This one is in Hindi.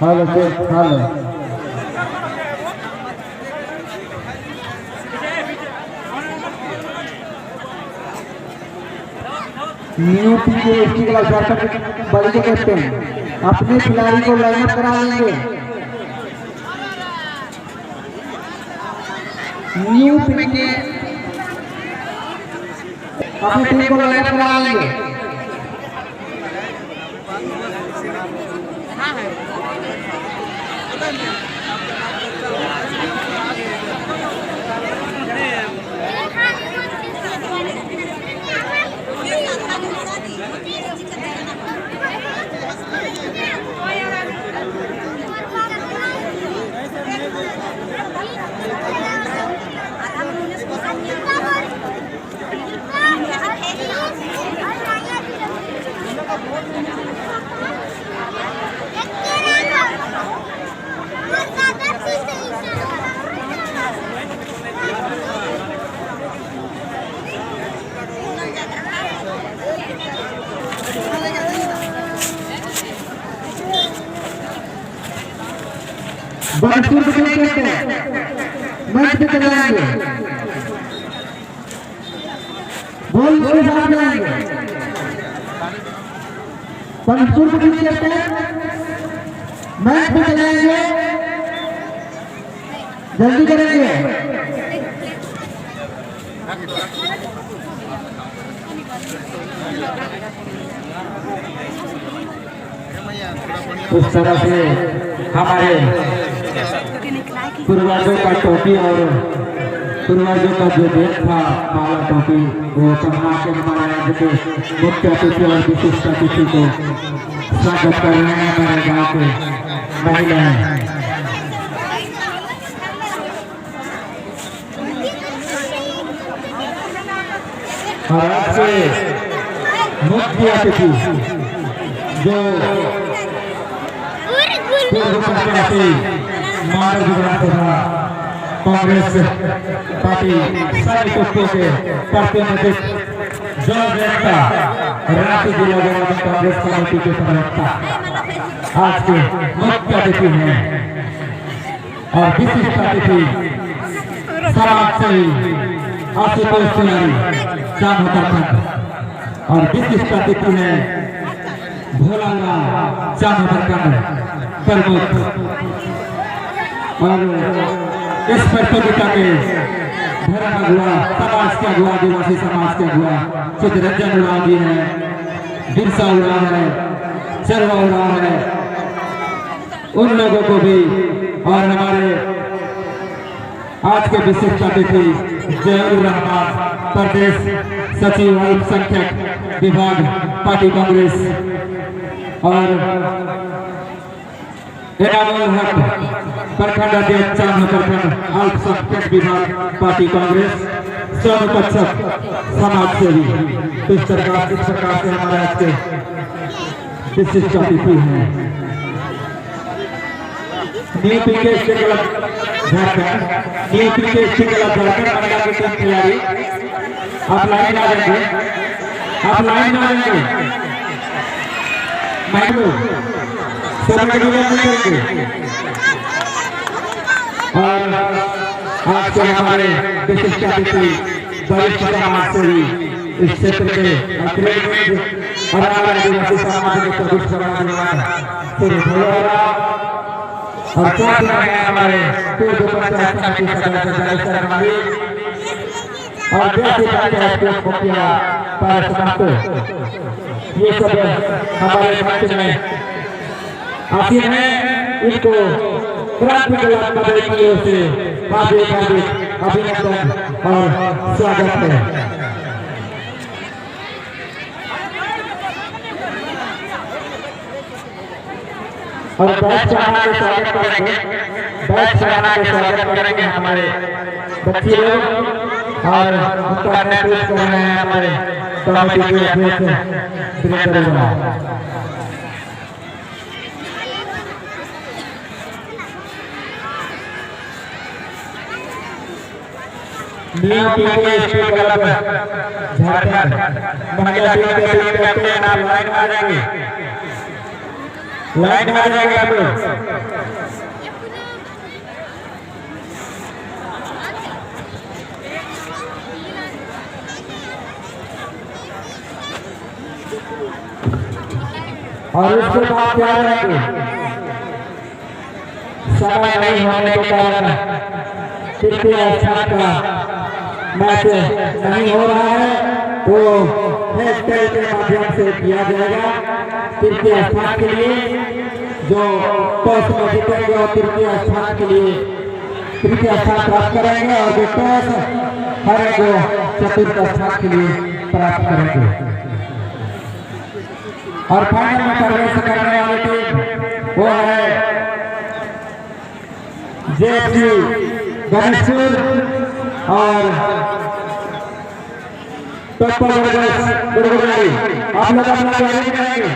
हेलो हेलो न्यू पीके स्टिकला झारखंड बड़ी के कैप्टन अपने खिलाड़ी को लाइनअप करा लेंगे। न्यू पीके अपनी टीम को लाइनअप करा लेंगे। बानसूर के खेलते मैच पे चलाएंगे, बॉल के साथ जाएंगे। बानसूर के खेलते मैच पे चलाएंगे, जल्दी करेंगे। उस तरह से हमारे पूर्वजों का टोपी और पूर्वजों का जो देश था काला टोपी वो पहना के हमारे राज्य के मुख्य अतिथि और विशिष्ट अतिथि को स्वागत कर रहे हैं हमारे गांव के महिलाएं। और आज से मुख्य अतिथि जो पूर्व प्रत्याशी कांग्रेस पार्टी सैनिकों के प्रतिनिधित्व जो जनता राष्ट्रीय जिला जनार्दन कांग्रेस कमेटी के प्रवक्ता आज के मुख्य अतिथि हैं और विशिष्ट अतिथि समाज सेवी आशुतोष तिवारी चांद उत्तराखंड और विशिष्ट अतिथि हैं भोला चांद उत्तराखंड प्रमुख और इस प्रतियोगिता के धर्म अगुआ समाज के अगुआ आदिवासी समाज के अगुआ चितरंजन ओराओं जी हैं, बिरसा ओराओं है, चरवा ओराओं है, उन लोगों को भी और हमारे आज के विशिष्ट अतिथि जयउर रहमान प्रदेश सचिव अल्पसंख्यक विभाग पार्टी कांग्रेस और एनामुल हक प्रखंड अध्यक्ष चांद प्रखंड अल्पसंख्यक विभाग पार्टी कांग्रेस स्वयं समाज सेवी इस प्रकार से हमारे आज के विशिष्ट अतिथि हैं। न्यू पीके झारखंड न्यू पीके झारखंड महिला की टीम खिलाड़ी आप लाइन आ जाएंगे, आप लाइन आ जाएंगे। और आज के हमारे विशिष्ट अतिथि वरिष्ठ समाज सेवी इस क्षेत्र के और आदिवासी समाज के प्रभुत्व कराने वाला और साथ में हमारे पूर्व पंचायत समिति सदस्य और जैसे पंचायत मुखिया पार्षद ये सब हमारे मंच में आसीन है। इनको क्रांति के लाभ की ओर से हार्दिक अभिनंदन और स्वागत है। और बैच चढ़ाना के स्वागत करेंगे, बैच चढ़ाना के स्वागत करेंगे हमारे बच्चे लोग और उनका नेतृत्व कर रहे हैं हमारे कमेटी के अध्यक्ष वीरेंद्र। न्यू पीके क्लब झारखंड महिला टीम के टीम कैप्टन आप लाइन में आ जाएंगे, लाइन में आ जाएंगे आप लोग। और उसके बाद क्या रहेंगे, समय नहीं होने के कारण तृतीय स्थान का मैच नहीं हो रहा है, तो हैशटैग के माध्यम से किया जाएगा। तृतीय स्थान के लिए जो टॉस में जीतेंगे और तृतीय स्थान के लिए तृतीय स्थान प्राप्त करेंगे, और जो टॉस हारेंगे चतुर्थ स्थान के लिए प्राप्त करेंगे। और फाइनल में प्रवेश करने वाली टीम वो है जेएफसी गणेशपुर और टप्पा गुरुग्राम। आप लोग अपना तैयारी करेंगे।